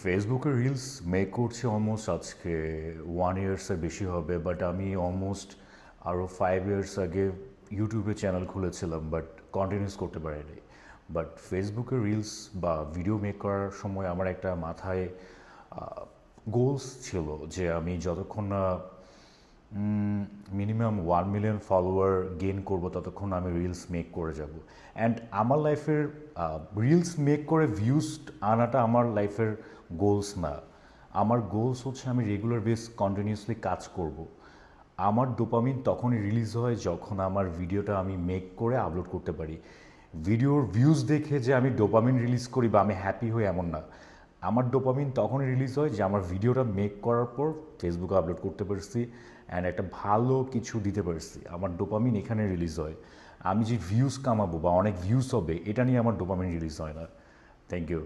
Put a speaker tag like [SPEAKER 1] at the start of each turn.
[SPEAKER 1] ফেসবুকে reels make করছি almost আজকে 1 ইয়ার্সের বেশি হবে, বাট আমি অলমোস্ট আরও 5 ইয়ার্স আগে ইউটিউবে চ্যানেল খুলেছিলাম, বাট কন্টিনিউস করতে পারিনি। বাট ফেসবুকে রিলস বা ভিডিও মেক করার সময় আমার একটা মাথায় গোলস ছিল যে আমি যতক্ষণ না মিনিমাম 1 মিলিয়ন ফলোয়ার গেইন করব ততক্ষণ আমি রিলস মেক করে যাব। অ্যান্ড আমার লাইফের রিলস মেক করে ভিউজ আনাটা আমার লাইফের গোলস না। আমার গোলস হচ্ছে আমি রেগুলার বেস কন্টিনিউসলি কাজ করব। আমার ডোপামিন তখনই রিলিজ হয় যখন আমার ভিডিওটা আমি মেক করে আপলোড করতে পারি। ভিডিওর ভিউজ দেখে যে আমি ডোপামিন রিলিজ করি বা আমি হ্যাপি হই এমন না। আমার ডোপামিন তখনই রিলিজ হয় যে আমার ভিডিওটা মেক করার পর ফেসবুকে আপলোড করতে পারছি অ্যান্ড একটা ভালো কিছু দিতে পারছি। আমার ডোপামিন এখানে রিলিজ হয়। আমি যে ভিউজ কামাবো বা অনেক ভিউজ হবে এটা নিয়ে আমার ডোপামিন রিলিজ হয় না। Thank you.